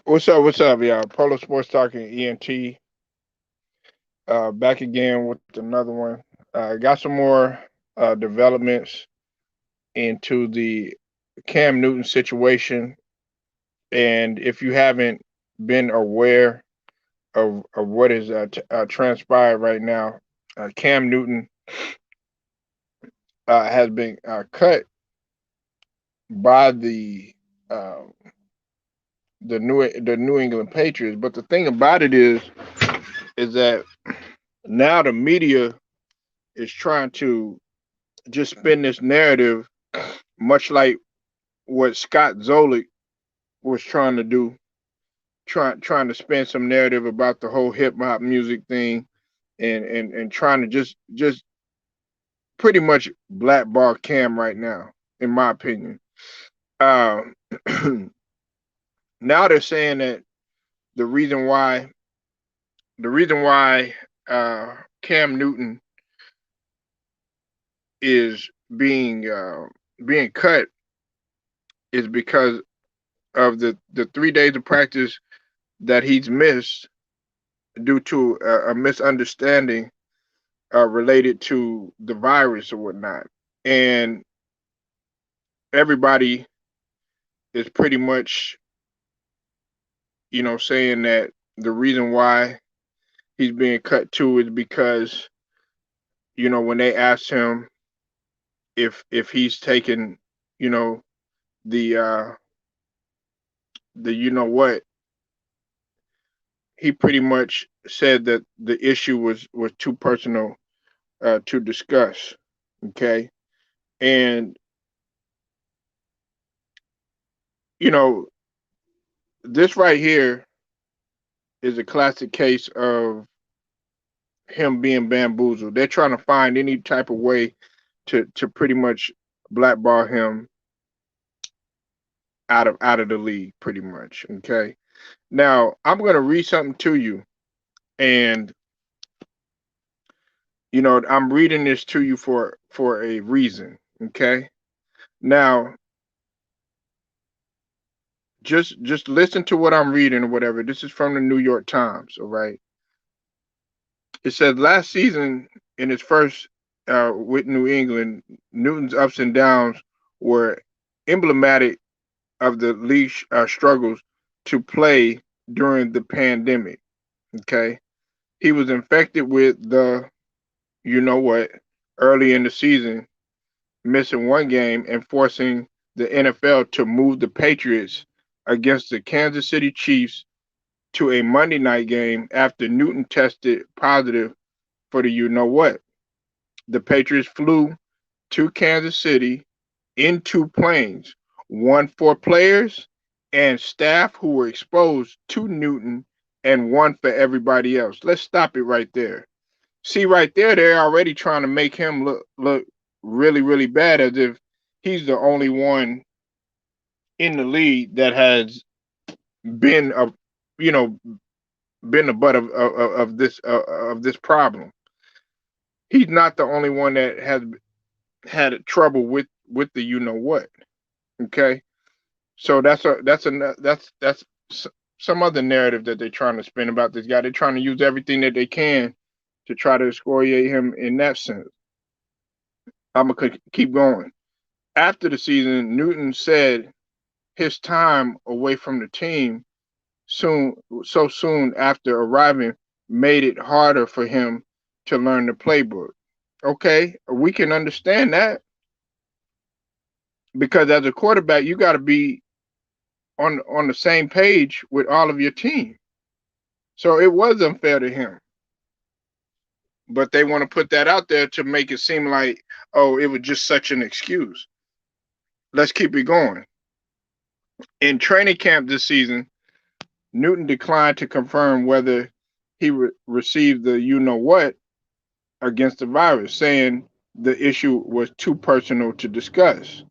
What's up? What's up, y'all? Polo Sports Talking ENT. Back again with another one. Got some more developments into the Cam Newton situation. And if you haven't been aware of what is transpired right now, Cam Newton has been cut by uh, the New England Patriots. But the thing about it is that now the media is trying to just spin this narrative, much like what Scott Zolik was trying to do, trying to spin some narrative about the whole hip hop music thing, and trying to just pretty much blackball Cam right now, in my opinion. Um, Now they're saying that the reason why the reason why Cam Newton is being cut is because of the 3 days of practice that he's missed due to a misunderstanding related to the virus or whatnot. And everybody is pretty much, saying that the reason why he's being cut too is because, when they asked him if he's taken, you know, the what, he pretty much said that the issue was too personal to discuss. Okay, and you know this right here is a classic case of him being bamboozled. They're trying to find any type of way to pretty much blackball him out of the league, pretty much. Okay. Now I'm gonna read something to you, and I'm reading this to you for a reason. Okay. Now just listen to what I'm reading or whatever. This is from the New York Times. All right. It says last season in his first with New England, Newton's ups and downs were emblematic of the league's struggles to play during the pandemic. Okay, he was infected with the you know what early in the season, missing one game and forcing the NFL to move the Patriots against the Kansas City Chiefs to a Monday night game after Newton tested positive for the you know what. The Patriots flew to Kansas City in two planes, one for players and staff who were exposed to Newton, and one for everybody else. Let's stop it right there. See, right there, they're already trying to make him look really, really bad, as if he's the only one in the league that has been a, you know, been the butt of this problem. He's not the only one that has had trouble with the you know what. Okay, so that's some other narrative that they're trying to spin about this guy. They're trying to use everything that they can to try to excoriate him in that sense. I'm gonna keep going. After the season, Newton said his time away from the team soon so soon after arriving made it harder for him to learn the playbook. Okay, we can understand that because as a quarterback, you got to be on the same page with all of your team. So it was unfair to him. But they want to put that out there to make it seem like, oh, it was just such an excuse. Let's keep it going. In training camp this season, Newton declined to confirm whether he received the you know what against the virus, saying the issue was too personal to discuss.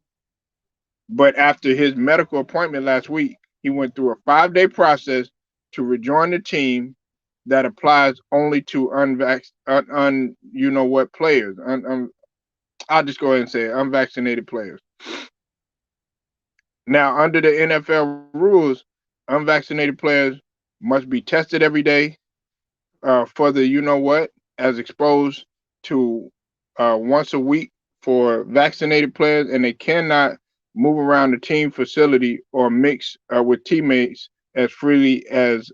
But after his medical appointment last week, he went through a 5-day process to rejoin the team that applies only to you know what players. I'll just go ahead and say it, unvaccinated players. Now, under the NFL rules, unvaccinated players must be tested every day for the you know what, as exposed to once a week for vaccinated players, and they cannot move around the team facility or mix with teammates as freely as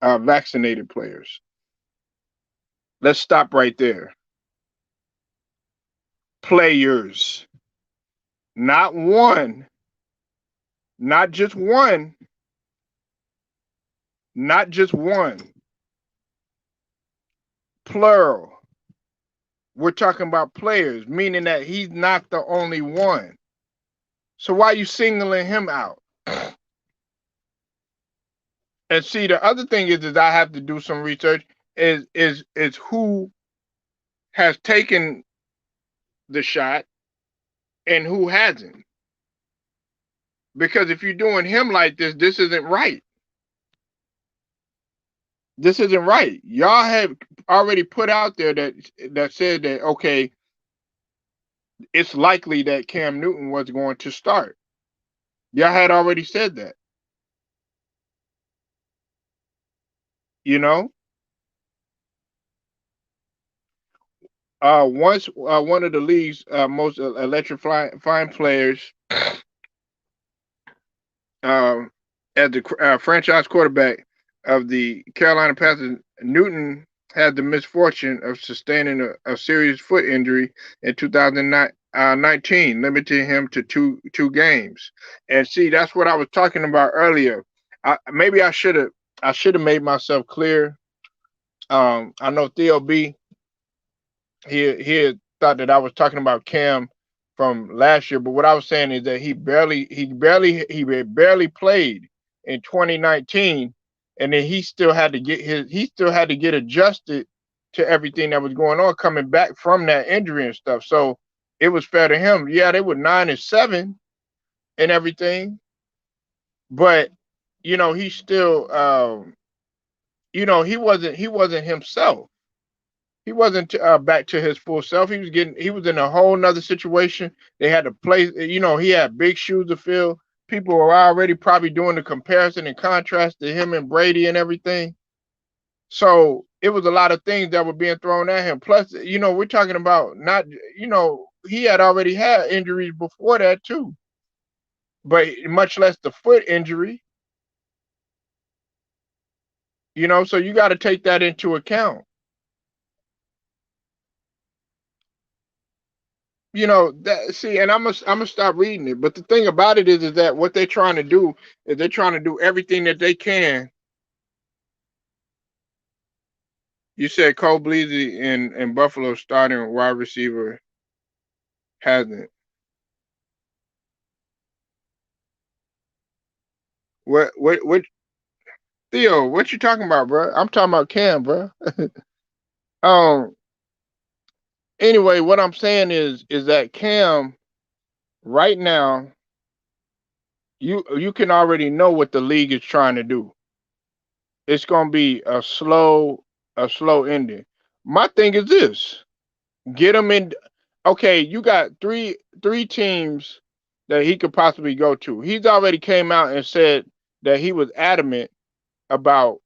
vaccinated players. Let's stop right there. Players, not one, not just one, not just one, plural. We're talking about players, meaning that he's not the only one. So why are you singling him out? And see, the other thing is I have to do some research. Is who has taken the shot and who hasn't? Because if you're doing him like this isn't right. This isn't right. Y'all have already put out there that said that okay, it's likely that Cam Newton was going to start. Y'all had already said that. You know, once one of the league's most electrifying players, um, as the franchise quarterback of the Carolina Panthers, Newton had the misfortune of sustaining a serious foot injury in 2019, limiting him to two games. And see, that's what I was talking about earlier. Maybe I should have made myself clear. I know Theo B, he thought that I was talking about Cam from last year, but what I was saying is that he barely played in 2019, and then he still had to get adjusted to everything that was going on coming back from that injury and stuff. So it was fair to him. Yeah, they were 9-7 and everything, but he still he wasn't himself. He wasn't back to his full self. He was in a whole nother situation. They had to play, he had big shoes to fill. People were already probably doing the comparison and contrast to him and Brady and everything. So it was a lot of things that were being thrown at him. Plus, we're talking about not, he had already had injuries before that too, but much less the foot injury, so you got to take that into account. And I'm gonna stop reading it. But the thing about it is that what they're trying to do is they're trying to do everything that they can. You said Cole Beasley in Buffalo starting wide receiver hasn't. What Theo? What you talking about, bro? I'm talking about Cam, bro. um. Anyway, what I'm saying is that Cam right now, you can already know what the league is trying to do. It's gonna be a slow ending. My thing is this: get him in. Okay, you got three teams that he could possibly go to. He's already came out and said that he was adamant about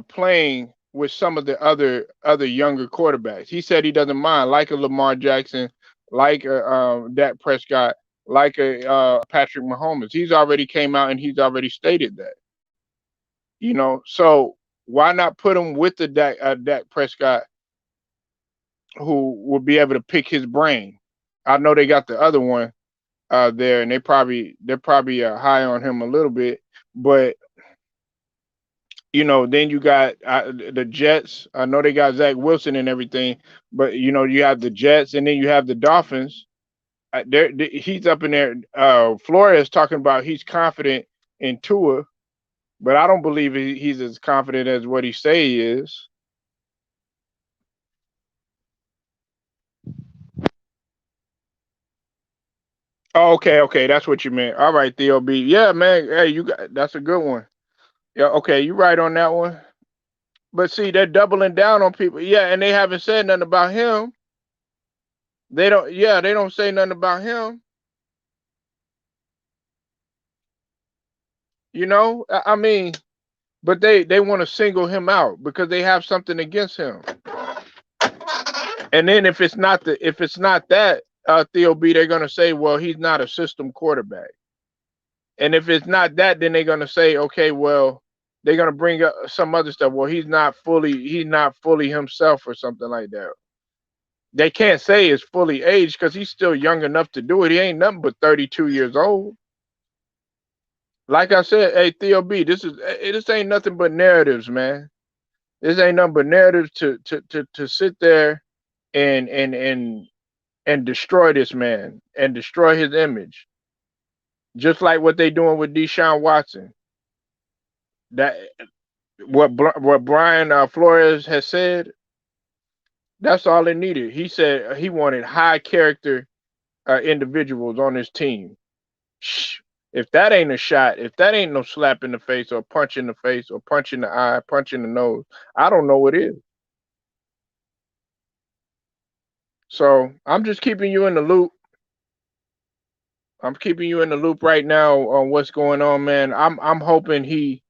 playing with some of the other younger quarterbacks. He said he doesn't mind, like a Lamar Jackson, like a Dak Prescott, like a Patrick Mahomes. He's already came out and he's already stated that. So why not put him with the Dak Prescott, who will be able to pick his brain? I know they got the other one there, and they're probably high on him a little bit, but then you got the Jets. I know they got Zach Wilson and everything, but you have the Jets, and then you have the Dolphins. He's up in there. Flores talking about he's confident in Tua, but I don't believe he's as confident as what he say he is. Oh, okay, that's what you meant. All right, Theo B. Yeah, man. Hey, that's a good one. Yeah, okay, you right on that one. But see, they're doubling down on people. Yeah, and they haven't said nothing about him. They don't. Yeah, they don't say nothing about him. You know, I mean, but they want to single him out because they have something against him. And then if it's not that Theo B, they're gonna say, well, he's not a system quarterback. And if it's not that, then they're gonna say, okay, well, they're gonna bring up some other stuff. Well, he's not fully himself or something like that. They can't say it's fully aged because he's still young enough to do it. He ain't nothing but 32 years old. Like I said, hey Theo B, this ain't nothing but narratives, man. This ain't nothing but narratives to sit there and destroy this man and destroy his image. Just like what they doing with Deshaun Watson. That what Brian Flores has said. That's all it needed. He said he wanted high character individuals on his team. Shh. If that ain't a shot, if that ain't no slap in the face or punch in the face or punch in the eye, punch in the nose, I don't know what is. So I'm just keeping you in the loop. I'm keeping you in the loop right now on what's going on, man. I'm hoping he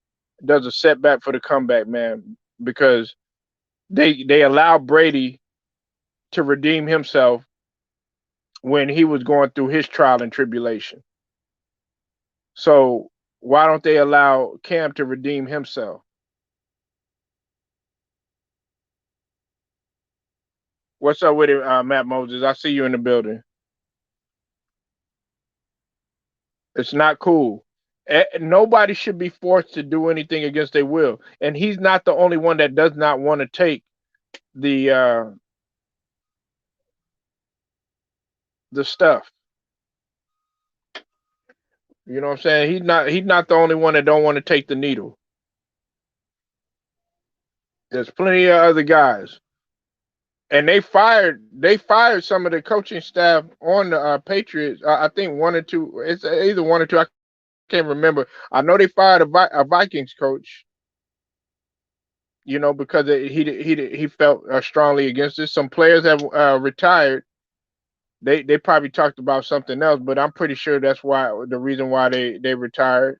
does a setback for the comeback, man, because they allowed Brady to redeem himself when he was going through his trial and tribulation. So why don't they allow Cam to redeem himself? What's up with it, Matt Moses? I see you in the building. It's not cool. Nobody should be forced to do anything against their will, and he's not the only one that does not want to take the stuff. You know what I'm saying? He's not the only one that don't want to take the needle. There's plenty of other guys, and they fired some of the coaching staff on the Patriots. I think one or two. It's either one or two. I can't remember. I know they fired a Vikings coach. You know, because he felt strongly against it. Some players have retired. They probably talked about something else, but I'm pretty sure that's why the reason why they retired.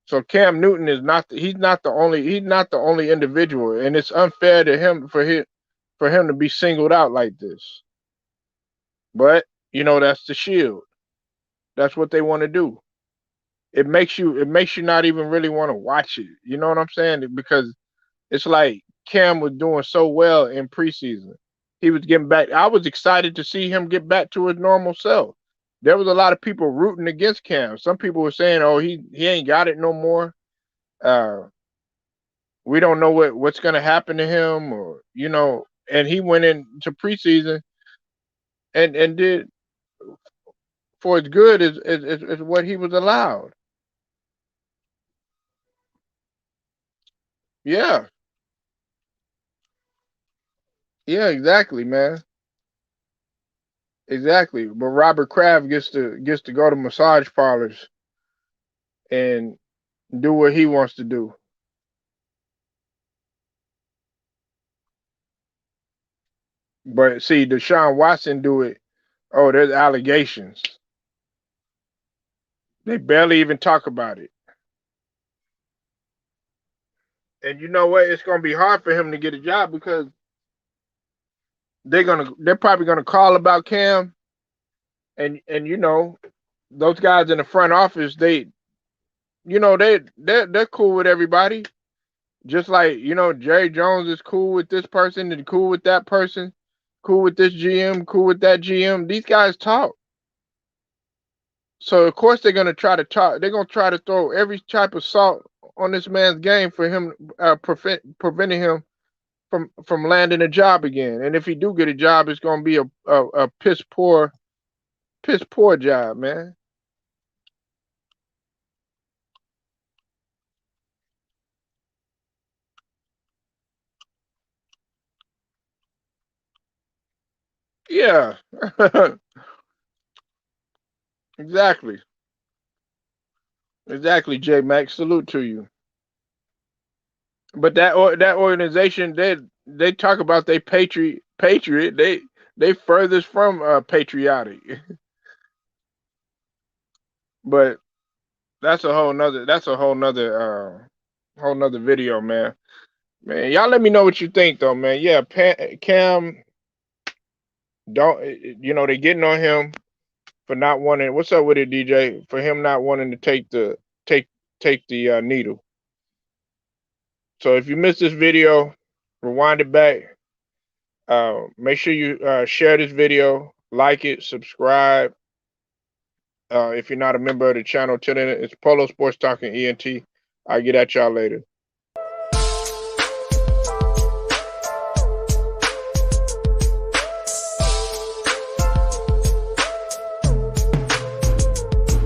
So Cam Newton is not he's not the only individual, and it's unfair to him for him to be singled out like this. But you know that's the shield. That's what they want to do. It makes you not even really want to watch it. You know what I'm saying? Because it's like Cam was doing so well in preseason. He was getting back. I was excited to see him get back to his normal self. There was a lot of people rooting against Cam. Some people were saying, "Oh, he ain't got it no more. Uh, we don't know what's going to happen to him," or you know. And he went into preseason and did for as good as what he was allowed. Yeah, yeah, exactly, man. Exactly. But Robert Kraft gets to go to massage parlors and do what he wants to do. But see, Deshaun Watson do it. Oh, there's allegations. They barely even talk about it. And you know what? It's gonna be hard for him to get a job because they're probably gonna call about Cam and you know those guys in the front office they're cool with everybody. Just like Jerry Jones is cool with this person and cool with that person, cool with this GM, cool with that GM. These guys talk. So of course they're gonna try to talk. They're gonna try to throw every type of salt on this man's game for him, preventing him from landing a job again. And if he do get a job, it's gonna be a piss poor job, man. Yeah, exactly, exactly. J Max, salute to you. But that organization, they talk about they patriot. They furthest from patriotic. But that's a whole nother video, man. Man, y'all let me know what you think though, man. Yeah, Cam don't they getting on him for not wanting. What's up with it, DJ? For him not wanting to take take the needle. So if you missed this video, rewind it back. Make sure you share this video, like it, subscribe. If you're not a member of the channel, tune in. It's Polo Sports Talking ENT. I'll get at y'all later.